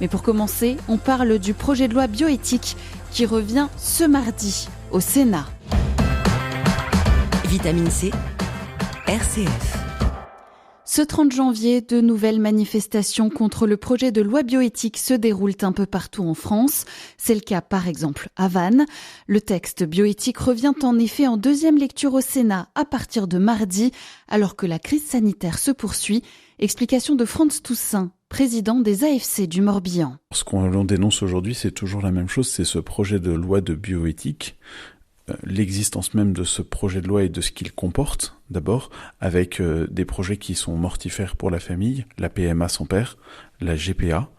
Mais pour commencer, on parle du projet de loi bioéthique qui revient ce mardi au Sénat. Vitamine C, RCF. Ce 30 janvier, de nouvelles manifestations contre le projet de loi bioéthique se déroulent un peu partout en France. C'est le cas par exemple à Vannes. Le texte bioéthique revient en effet en deuxième lecture au Sénat à partir de mardi, alors que la crise sanitaire se poursuit. Explication de Franz Toussaint, président des AFC du Morbihan. Ce qu'on dénonce aujourd'hui, c'est toujours la même chose, c'est ce projet de loi de bioéthique. L'existence même de ce projet de loi et de ce qu'il comporte, d'abord, avec des projets qui sont mortifères pour la famille, la PMA sans père, la GPA,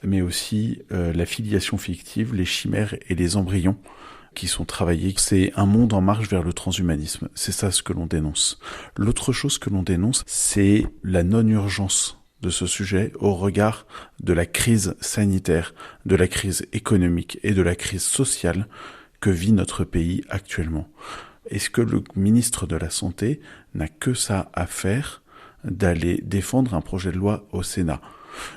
mais aussi la filiation fictive, les chimères et les embryons qui sont travaillés. C'est un monde en marche vers le transhumanisme, c'est ça ce que l'on dénonce. L'autre chose que l'on dénonce, c'est la non-urgence de ce sujet au regard de la crise sanitaire, de la crise économique et de la crise sociale que vit notre pays actuellement. Est-ce que le ministre de la Santé n'a que ça à faire d'aller défendre un projet de loi au Sénat ?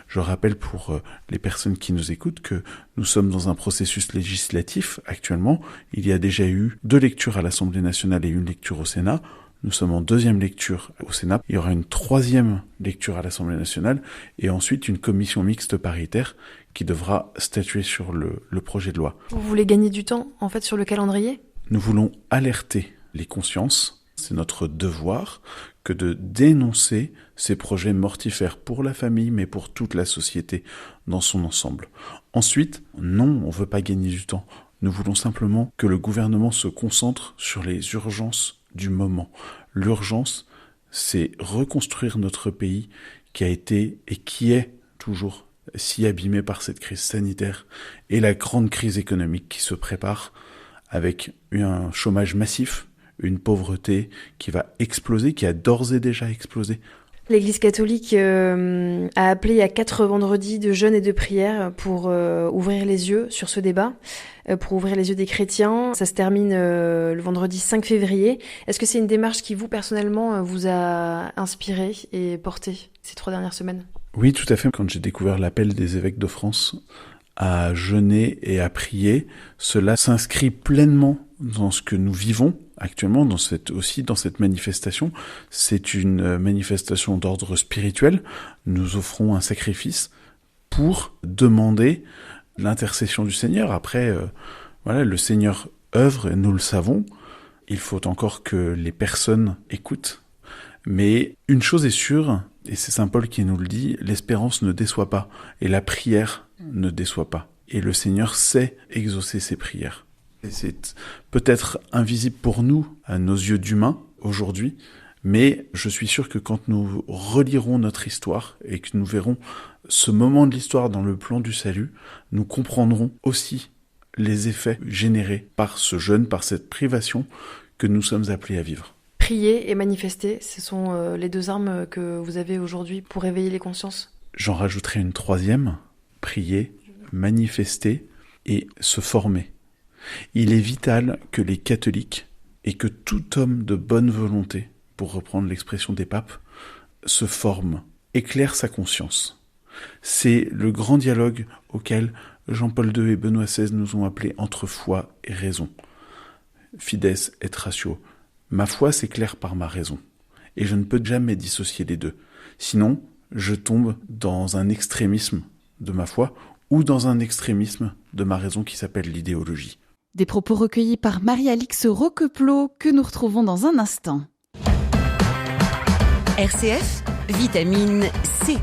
Je rappelle pour les personnes qui nous écoutent que nous sommes dans un processus législatif actuellement. Il y a déjà eu 2 lectures à l'Assemblée nationale et 1 lecture au Sénat. Nous sommes en 2e lecture au Sénat. Il y aura une 3e lecture à l'Assemblée nationale et ensuite une commission mixte paritaire qui devra statuer sur le projet de loi. Vous voulez gagner du temps, en fait, sur le calendrier ? Nous voulons alerter les consciences. C'est notre devoir que de dénoncer ces projets mortifères pour la famille, mais pour toute la société dans son ensemble. Ensuite, non, on ne veut pas gagner du temps. Nous voulons simplement que le gouvernement se concentre sur les urgences du moment. L'urgence, c'est reconstruire notre pays qui a été et qui est toujours si abîmé par cette crise sanitaire et la grande crise économique qui se prépare avec un chômage massif, une pauvreté qui va exploser, qui a d'ores et déjà explosé. L'Église catholique a appelé à 4 vendredis de jeûne et de prière pour ouvrir les yeux sur ce débat, pour ouvrir les yeux des chrétiens. Ça se termine le vendredi 5 février. Est-ce que c'est une démarche qui, vous, personnellement, vous a inspiré et porté ces 3 dernières semaines ? Oui, tout à fait. Quand j'ai découvert l'appel des évêques de France à jeûner et à prier, cela s'inscrit pleinement dans ce que nous vivons actuellement, dans cette manifestation. C'est une manifestation d'ordre spirituel. Nous offrons un sacrifice pour demander l'intercession du Seigneur. Après, le Seigneur œuvre, et nous le savons. Il faut encore que les personnes écoutent. Mais une chose est sûre, et c'est Saint Paul qui nous le dit, l'espérance ne déçoit pas, et la prière ne déçoit pas. Et le Seigneur sait exaucer ses prières. Et c'est peut-être invisible pour nous, à nos yeux d'humains, aujourd'hui, mais je suis sûr que quand nous relirons notre histoire et que nous verrons ce moment de l'histoire dans le plan du salut, nous comprendrons aussi les effets générés par ce jeûne, par cette privation que nous sommes appelés à vivre. Prier et manifester, ce sont les 2 armes que vous avez aujourd'hui pour éveiller les consciences ? J'en rajouterai une 3e, prier, manifester et se former. Il est vital que les catholiques et que tout homme de bonne volonté, pour reprendre l'expression des papes, se forme, éclaire sa conscience. C'est le grand dialogue auquel Jean-Paul II et Benoît XVI nous ont appelés entre foi et raison. Fides et ratio. Ma foi s'éclaire par ma raison. Et je ne peux jamais dissocier les deux. Sinon, je tombe dans un extrémisme de ma foi ou dans un extrémisme de ma raison qui s'appelle l'idéologie. Des propos recueillis par Marie-Alix Roqueplot que nous retrouvons dans un instant. RCF, vitamine C.